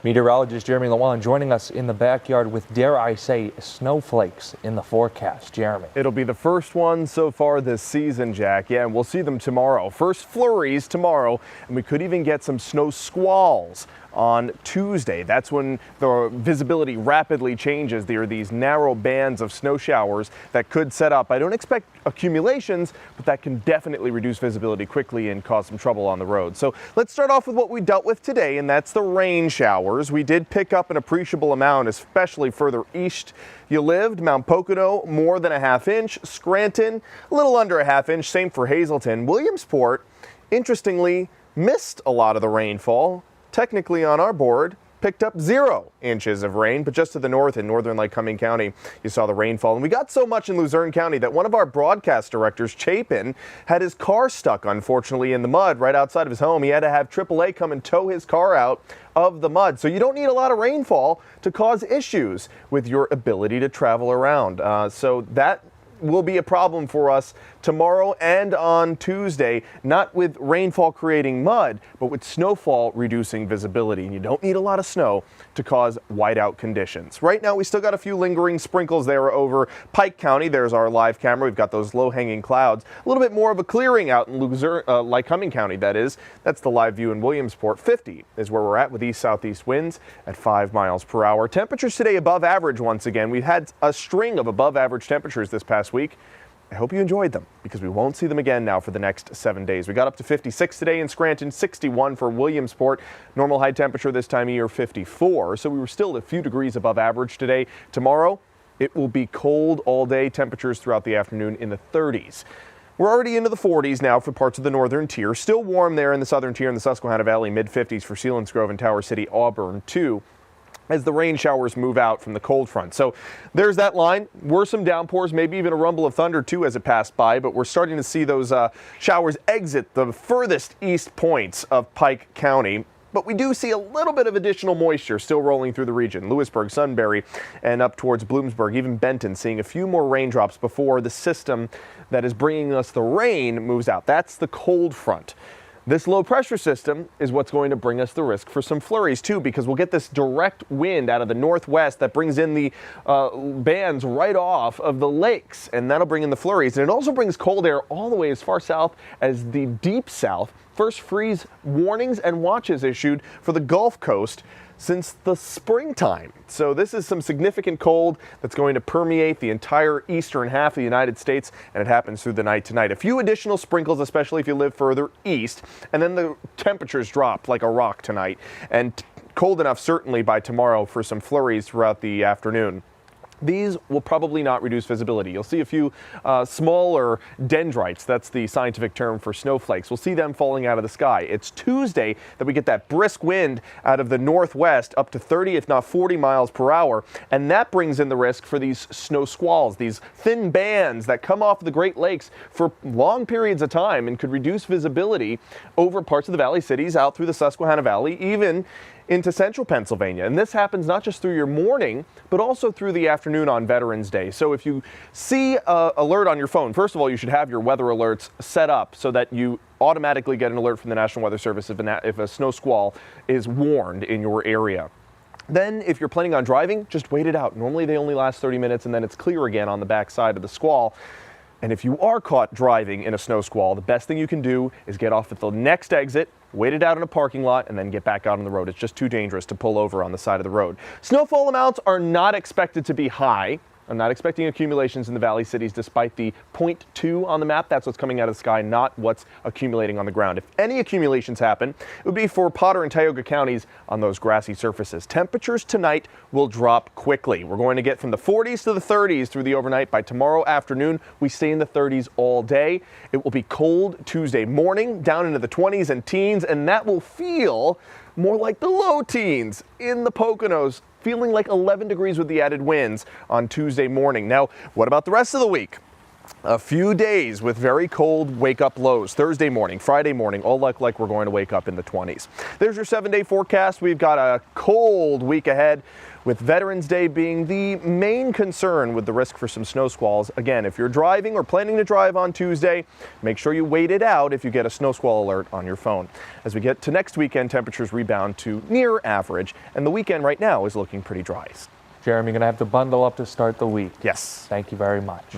Meteorologist Jeremy Lewan joining us in the backyard with, dare I say, snowflakes in the forecast. Jeremy. It'll be the first one so far this season, Jack. Yeah, and we'll see them tomorrow. First flurries tomorrow, and we could even get some snow squalls on Tuesday. That's when the visibility rapidly changes. There are these narrow bands of snow showers that could set up. I don't expect accumulations, but that can definitely reduce visibility quickly and cause some trouble on the road. So let's start off with what we dealt with today, and that's the rain showers. We did pick up an appreciable amount, especially further east you lived. Mount Pocono, more than a ½ inch. Scranton, a little under a ½ inch. Same for Hazleton. Williamsport, interestingly, missed a lot of the rainfall. Technically on our board, picked up 0 inches of rain, but just to the north in northern Lycoming County, you saw the rainfall. And we got so much in Luzerne County that one of our broadcast directors, Chapin, had his car stuck, unfortunately, in the mud right outside of his home. He had to have AAA come and tow his car out of the mud. So you don't need a lot of rainfall to cause issues with your ability to travel around. So that will be a problem for us tomorrow and on Tuesday, not with rainfall creating mud, but with snowfall reducing visibility. And you don't need a lot of snow to cause whiteout conditions. Right now, we still got a few lingering sprinkles there over Pike County. There's our live camera. We've got those low-hanging clouds. A little bit more of a clearing out in Lycoming County, that is. That's the live view in Williamsport. 50 is where we're at with east-southeast winds at 5 miles per hour. Temperatures today above average once again. We've had a string of above average temperatures this past week. I hope you enjoyed them, because we won't see them again now for the next 7 days. We got up to 56 today in Scranton, 61 for Williamsport. Normal high temperature this time of year, 54. So we were still a few degrees above average today. Tomorrow, it will be cold all day. Temperatures throughout the afternoon in the 30s. We're already into the 40s now for parts of the northern tier. Still warm there in the southern tier in the Susquehanna Valley, mid-50s for Selinsgrove and Tower City, Auburn, too, as the rain showers move out from the cold front. So there's that line. Were some downpours, maybe even a rumble of thunder too as it passed by, but we're starting to see those showers exit the furthest east points of Pike County. But we do see a little bit of additional moisture still rolling through the region. Lewisburg, Sunbury, and up towards Bloomsburg, even Benton, seeing a few more raindrops before the system that is bringing us the rain moves out. That's the cold front. This low pressure system is what's going to bring us the risk for some flurries too, because we'll get this direct wind out of the northwest that brings in the bands right off of the lakes, and that'll bring in the flurries. And it also brings cold air all the way as far south as the deep south. First freeze warnings and watches issued for the Gulf Coast since the springtime. So this is some significant cold that's going to permeate the entire eastern half of the United States, and it happens through the night tonight. A few additional sprinkles, especially if you live further east, and then the temperatures drop like a rock tonight, and cold enough certainly by tomorrow for some flurries throughout the afternoon. These will probably not reduce visibility. You'll see a few smaller dendrites. That's the scientific term for snowflakes. We'll see them falling out of the sky. It's Tuesday that we get that brisk wind out of the northwest up to 30, if not 40 miles per hour. And that brings in the risk for these snow squalls, these thin bands that come off the Great Lakes for long periods of time and could reduce visibility over parts of the valley cities out through the Susquehanna Valley, even into central Pennsylvania. And this happens not just through your morning, but also through the afternoon on Veterans Day. So if you see an alert on your phone, first of all, you should have your weather alerts set up so that you automatically get an alert from the National Weather Service if a snow squall is warned in your area. Then if you're planning on driving, just wait it out. Normally they only last 30 minutes and then it's clear again on the back side of the squall. And if you are caught driving in a snow squall, the best thing you can do is get off at the next exit, wait it out in a parking lot, and then get back out on the road. It's just too dangerous to pull over on the side of the road. Snowfall amounts are not expected to be high. I'm not expecting accumulations in the valley cities despite the 0.2 on the map. That's what's coming out of the sky, not what's accumulating on the ground. If any accumulations happen, it would be for Potter and Tioga counties on those grassy surfaces. Temperatures tonight will drop quickly. We're going to get from the 40s to the 30s through the overnight. By tomorrow afternoon, we stay in the 30s all day. It will be cold Tuesday morning, down into the 20s and teens, and that will feel more like the low teens in the Poconos, feeling like 11 degrees with the added winds on Tuesday morning. Now, what about the rest of the week? A few days with very cold wake-up lows. Thursday morning, Friday morning, all look like we're going to wake up in the 20s. There's your 7-day forecast. We've got a cold week ahead, with Veterans Day being the main concern with the risk for some snow squalls. Again, if you're driving or planning to drive on Tuesday, make sure you wait it out if you get a snow squall alert on your phone. As we get to next weekend, temperatures rebound to near average, and the weekend right now is looking pretty dry. Jeremy, going to have to bundle up to start the week. Yes. Thank you very much.